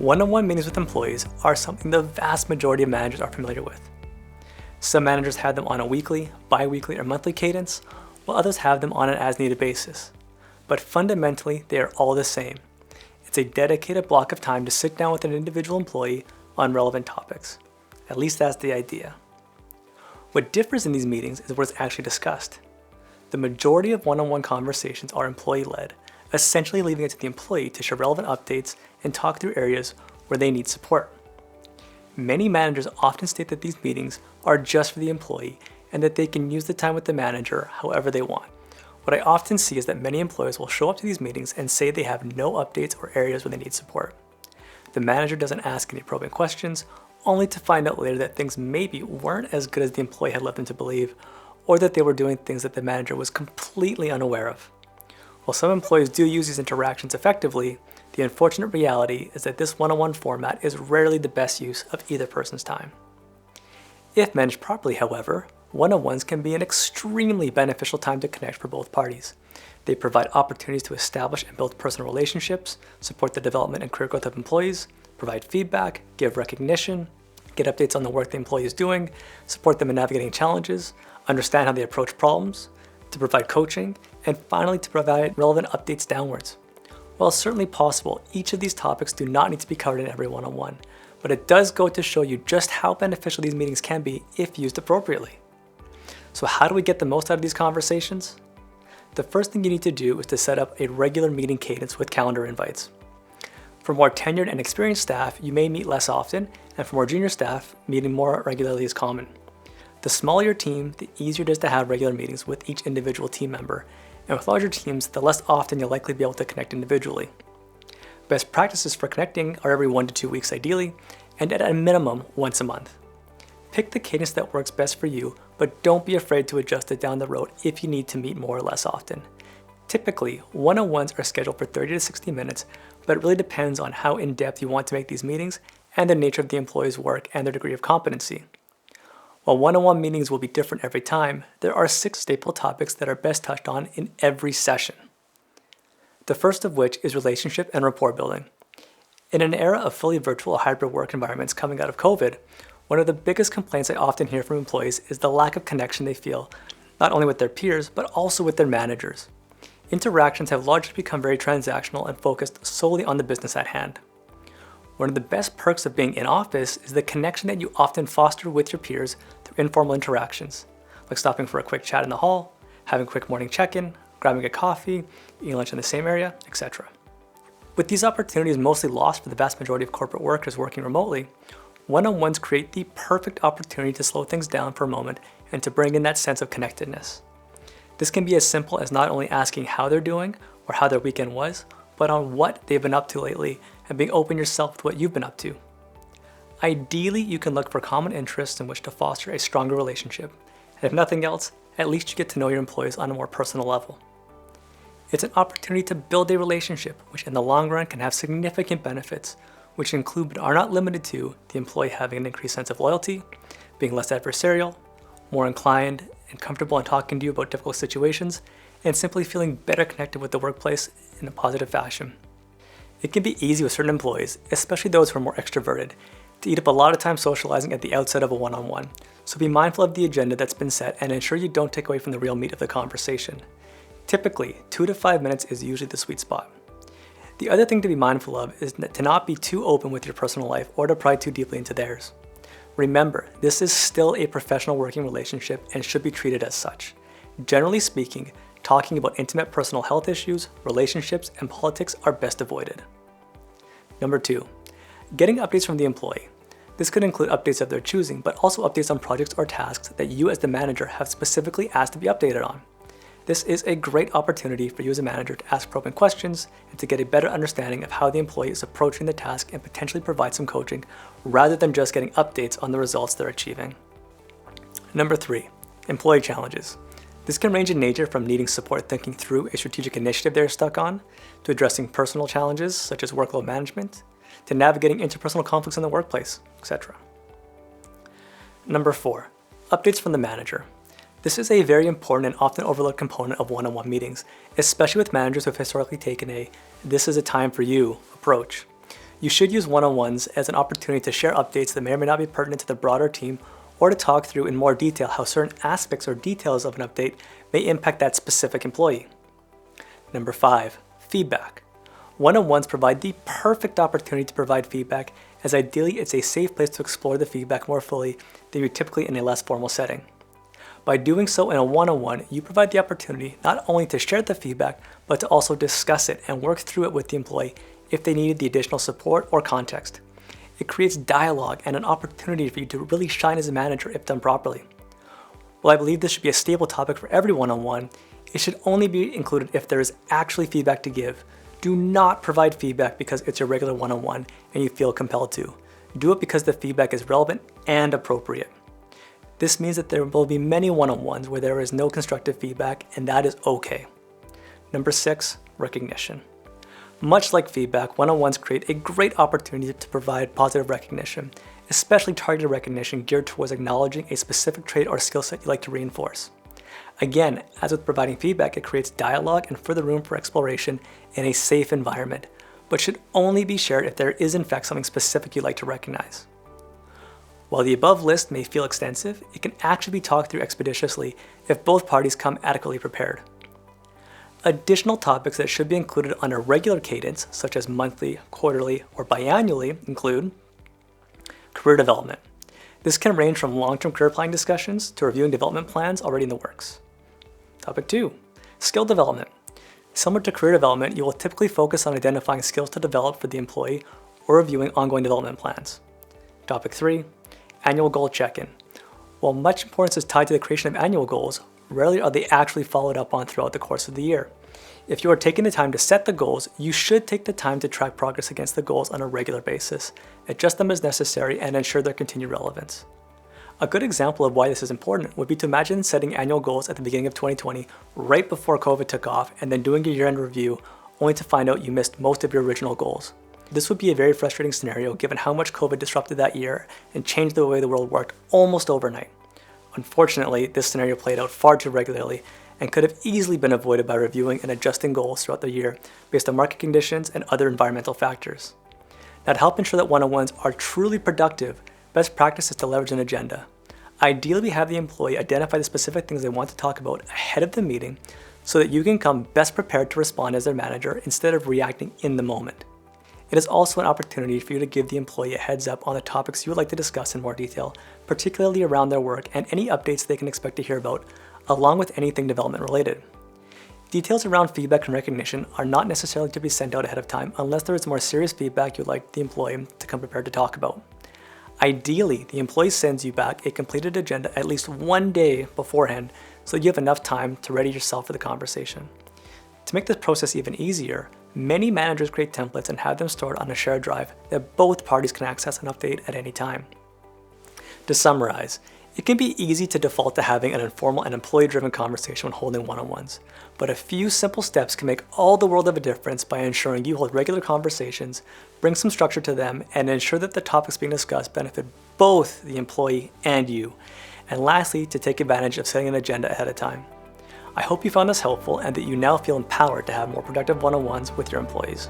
One-on-one meetings with employees are something the vast majority of managers are familiar with. Some managers have them on a weekly, bi-weekly, or monthly cadence, while others have them on an as-needed basis. But fundamentally, they are all the same. It's a dedicated block of time to sit down with an individual employee on relevant topics. At least that's the idea. What differs in these meetings is what is actually discussed. The majority of one-on-one conversations are employee-led, essentially leaving it to the employee to share relevant updates and talk through areas where they need support. Many managers often state that these meetings are just for the employee and that they can use the time with the manager however they want. What I often see is that many employers will show up to these meetings and say they have no updates or areas where they need support. The manager doesn't ask any probing questions, only to find out later that things maybe weren't as good as the employee had led them to believe, or that they were doing things that the manager was completely unaware of. While some employees do use these interactions effectively, the unfortunate reality is that this one-on-one format is rarely the best use of either person's time. If managed properly, however, one-on-ones can be an extremely beneficial time to connect for both parties. They provide opportunities to establish and build personal relationships, support the development and career growth of employees, provide feedback, give recognition, get updates on the work the employee is doing, support them in navigating challenges, understand how they approach problems, to provide coaching, and finally to provide relevant updates downwards. While it's certainly possible, each of these topics do not need to be covered in every one-on-one, but it does go to show you just how beneficial these meetings can be if used appropriately. So how do we get the most out of these conversations? The first thing you need to do is to set up a regular meeting cadence with calendar invites. For more tenured and experienced staff, you may meet less often, and for more junior staff, meeting more regularly is common. The smaller your team, the easier it is to have regular meetings with each individual team member, and with larger teams, the less often you'll likely be able to connect individually. Best practices for connecting are every 1 to 2 weeks ideally, and at a minimum once a month. Pick the cadence that works best for you, but don't be afraid to adjust it down the road if you need to meet more or less often. Typically, one-on-ones are scheduled for 30 to 60 minutes, but it really depends on how in-depth you want to make these meetings and the nature of the employee's work and their degree of competency. While one-on-one meetings will be different every time, there are 6 staple topics that are best touched on in every session. The first of which is relationship and rapport building. In an era of fully virtual or hybrid work environments coming out of COVID, one of the biggest complaints I often hear from employees is the lack of connection they feel, not only with their peers, but also with their managers. Interactions have largely become very transactional and focused solely on the business at hand. One of the best perks of being in office is the connection that you often foster with your peers through informal interactions, like stopping for a quick chat in the hall, having a quick morning check-in, grabbing a coffee, eating lunch in the same area, etc. With these opportunities mostly lost for the vast majority of corporate workers working remotely, one-on-ones create the perfect opportunity to slow things down for a moment and to bring in that sense of connectedness. This can be as simple as not only asking how they're doing or how their weekend was, but on what they've been up to lately and being open yourself to what you've been up to. Ideally, you can look for common interests in which to foster a stronger relationship, and if nothing else, at least you get to know your employees on a more personal level. It's an opportunity to build a relationship, which in the long run can have significant benefits, which include but are not limited to the employee having an increased sense of loyalty, being less adversarial, more inclined and comfortable in talking to you about difficult situations, and simply feeling better connected with the workplace in a positive fashion. It can be easy with certain employees, especially those who are more extroverted, to eat up a lot of time socializing at the outset of a one-on-one, so be mindful of the agenda that's been set and ensure you don't take away from the real meat of the conversation. Typically, 2 to 5 minutes is usually the sweet spot. The other thing to be mindful of is to not be too open with your personal life or to pry too deeply into theirs. Remember, this is still a professional working relationship and should be treated as such. Generally speaking, talking about intimate personal health issues, relationships, and politics are best avoided. Number 2, getting updates from the employee. This could include updates of their choosing, but also updates on projects or tasks that you as the manager have specifically asked to be updated on. This is a great opportunity for you as a manager to ask probing questions and to get a better understanding of how the employee is approaching the task and potentially provide some coaching rather than just getting updates on the results they're achieving. Number 3, employee challenges. This can range in nature from needing support thinking through a strategic initiative they're stuck on, to addressing personal challenges such as workload management, to navigating interpersonal conflicts in the workplace, etc. Number 4, updates from the manager. This is a very important and often overlooked component of one-on-one meetings, especially with managers who have historically taken a "this is a time for you" approach. You should use one-on-ones as an opportunity to share updates that may or may not be pertinent to the broader team, or to talk through in more detail how certain aspects or details of an update may impact that specific employee. Number 5, feedback. One-on-ones provide the perfect opportunity to provide feedback, as ideally it's a safe place to explore the feedback more fully than you typically in a less formal setting. By doing so in a one-on-one, you provide the opportunity not only to share the feedback, but to also discuss it and work through it with the employee if they needed the additional support or context. It creates dialogue and an opportunity for you to really shine as a manager if done properly. While I believe this should be a stable topic for every one-on-one, it should only be included if there is actually feedback to give. Do not provide feedback because it's your regular one-on-one and you feel compelled to. Do it because the feedback is relevant and appropriate. This means that there will be many one-on-ones where there is no constructive feedback, and that is okay. Number 6, recognition. Much like feedback, one-on-ones create a great opportunity to provide positive recognition, especially targeted recognition geared towards acknowledging a specific trait or skill set you like to reinforce. Again, as with providing feedback, it creates dialogue and further room for exploration in a safe environment, but should only be shared if there is in fact something specific you'd like to recognize. While the above list may feel extensive, it can actually be talked through expeditiously if both parties come adequately prepared. Additional topics that should be included on a regular cadence, such as monthly, quarterly, or biannually, include career development. This can range from long-term career planning discussions to reviewing development plans already in the works. Topic 2, skill development. Similar to career development, you will typically focus on identifying skills to develop for the employee or reviewing ongoing development plans. Topic 3, annual goal check-in. While much importance is tied to the creation of annual goals, rarely are they actually followed up on throughout the course of the year. If you are taking the time to set the goals, you should take the time to track progress against the goals on a regular basis, adjust them as necessary, and ensure their continued relevance. A good example of why this is important would be to imagine setting annual goals at the beginning of 2020, right before COVID took off, and then doing a year-end review, only to find out you missed most of your original goals. This would be a very frustrating scenario given how much COVID disrupted that year and changed the way the world worked almost overnight. Unfortunately, this scenario played out far too regularly and could have easily been avoided by reviewing and adjusting goals throughout the year based on market conditions and other environmental factors. Now, to help ensure that one-on-ones are truly productive, best practice is to leverage an agenda. Ideally, we have the employee identify the specific things they want to talk about ahead of the meeting so that you can come best prepared to respond as their manager instead of reacting in the moment. It is also an opportunity for you to give the employee a heads up on the topics you would like to discuss in more detail, particularly around their work and any updates they can expect to hear about, along with anything development related. Details around feedback and recognition are not necessarily to be sent out ahead of time unless there is more serious feedback you'd like the employee to come prepared to talk about. Ideally, the employee sends you back a completed agenda at least one day beforehand so you have enough time to ready yourself for the conversation. To make this process even easier, many managers create templates and have them stored on a shared drive that both parties can access and update at any time. To summarize, it can be easy to default to having an informal and employee-driven conversation when holding one-on-ones, but a few simple steps can make all the world of a difference by ensuring you hold regular conversations, bring some structure to them, and ensure that the topics being discussed benefit both the employee and you. And lastly, to take advantage of setting an agenda ahead of time. I hope you found this helpful and that you now feel empowered to have more productive one-on-ones with your employees.